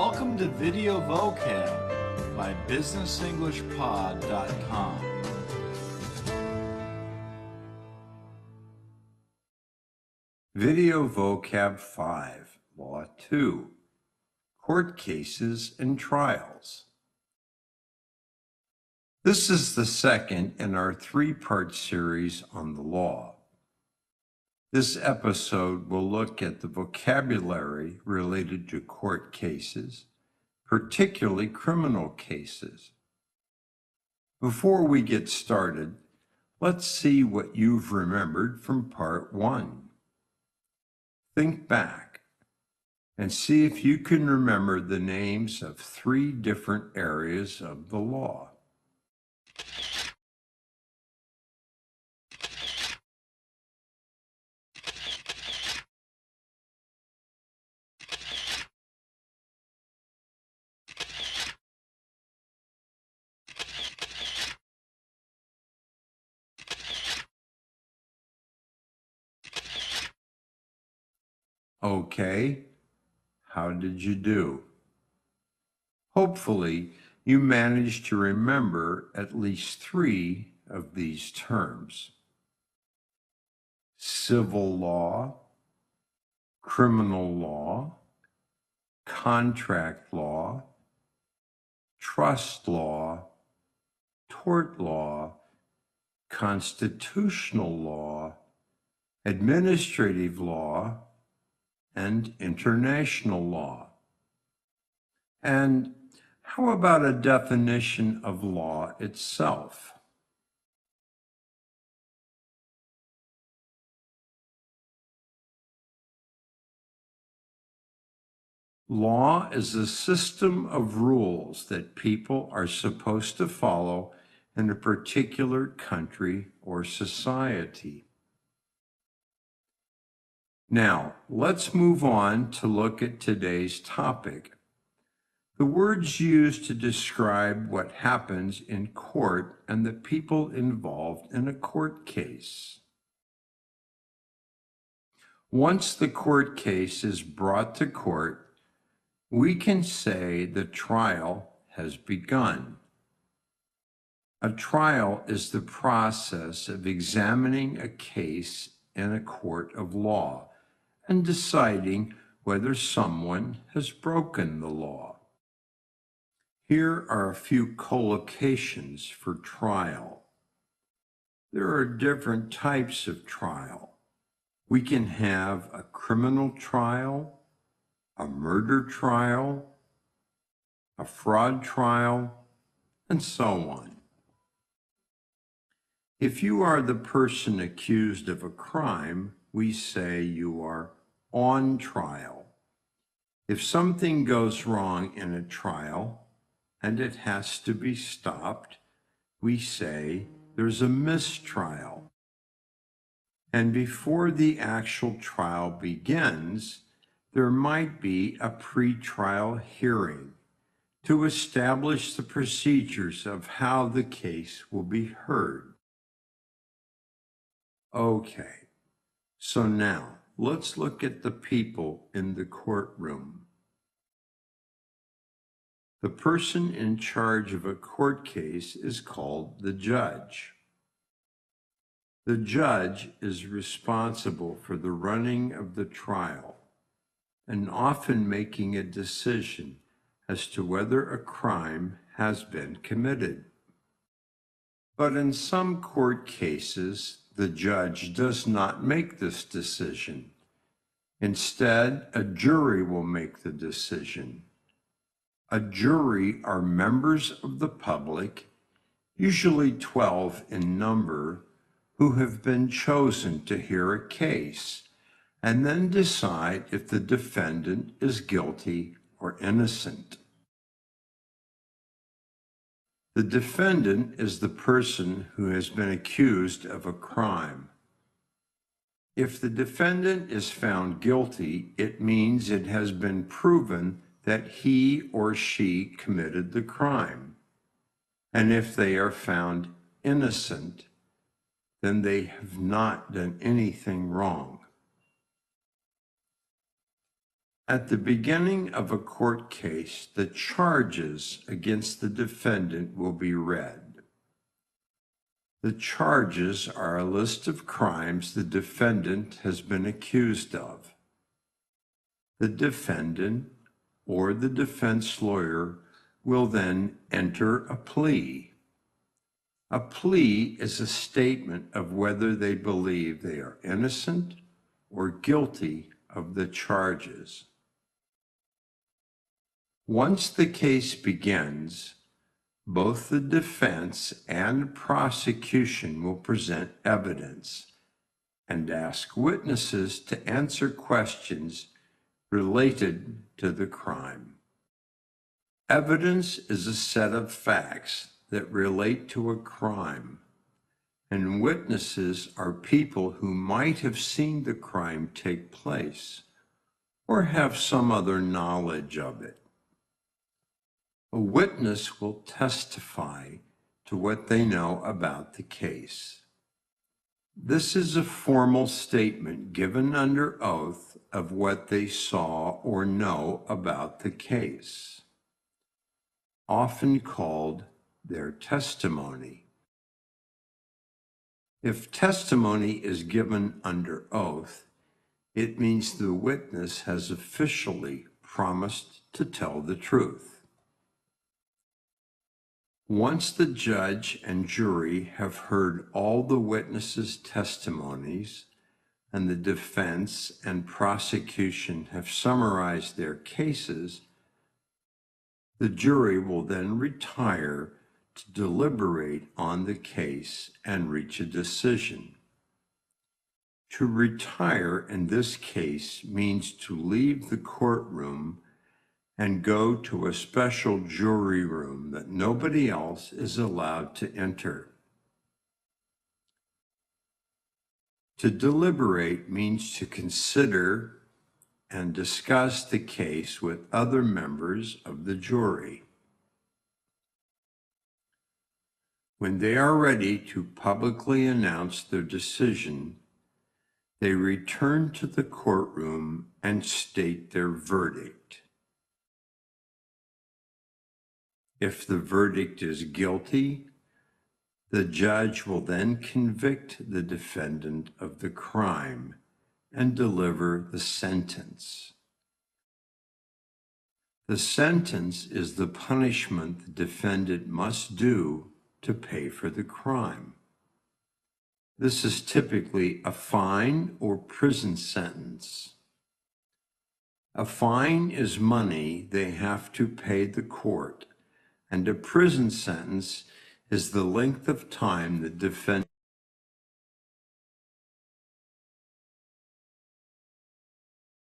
Welcome to Video Vocab by BusinessEnglishPod.com. Video Vocab 5, Law 2, Court Cases and Trials. This is the second in our three-part series on the law. This episode will look at the vocabulary related to court cases, particularly criminal cases. Before we get started, let's see what you've remembered from Part 1. Think back and see if you can remember the names of 3 different areas of the law. Okay, how did you do? Hopefully, you managed to remember at least 3 of these terms: civil law, criminal law, contract law, trust law, tort law, constitutional law, administrative law, and international law. And how about a definition of law itself? Law is a system of rules that people are supposed to follow in a particular country or society. Now, let's move on to look at today's topic. The words used to describe what happens in court and the people involved in a court case. Once the court case is brought to court, we can say the trial has begun. A trial is the process of examining a case in a court of law and deciding whether someone has broken the law. Here are a few collocations for trial. There are different types of trial. We can have a criminal trial, a murder trial, a fraud trial, and so on. If you are the person accused of a crime, we say you are on trial. If something goes wrong in a trial and it has to be stopped, we say there's a mistrial. And before the actual trial begins, there might be a pre-trial hearing to establish the procedures of how the case will be heard. Okay, so now let's look at the people in the courtroom. The person in charge of a court case is called the judge. The judge is responsible for the running of the trial and often making a decision as to whether a crime has been committed. But in some court cases, the judge does not make this decision. Instead, a jury will make the decision. A jury are members of the public, usually 12 in number, who have been chosen to hear a case and then decide if the defendant is guilty or innocent. The defendant is the person who has been accused of a crime. If the defendant is found guilty, it means it has been proven that he or she committed the crime. And if they are found innocent, then they have not done anything wrong. At the beginning of a court case, the charges against the defendant will be read. The charges are a list of crimes the defendant has been accused of. The defendant or the defense lawyer will then enter a plea. A plea is a statement of whether they believe they are innocent or guilty of the charges. Once the case begins, both the defense and prosecution will present evidence and ask witnesses to answer questions related to the crime. Evidence is a set of facts that relate to a crime, and witnesses are people who might have seen the crime take place or have some other knowledge of it. A witness will testify to what they know about the case. This is a formal statement given under oath of what they saw or know about the case, often called their testimony. If testimony is given under oath, it means the witness has officially promised to tell the truth. Once the judge and jury have heard all the witnesses' testimonies and the defense and prosecution have summarized their cases, the jury will then retire to deliberate on the case and reach a decision. To retire in this case means to leave the courtroom and go to a special jury room that nobody else is allowed to enter. To deliberate means to consider and discuss the case with other members of the jury. When they are ready to publicly announce their decision, they return to the courtroom and state their verdict. If the verdict is guilty, the judge will then convict the defendant of the crime and deliver the sentence. The sentence is the punishment the defendant must do to pay for the crime. This is typically a fine or prison sentence. A fine is money they have to pay the court, and a prison sentence is the length of time the defendant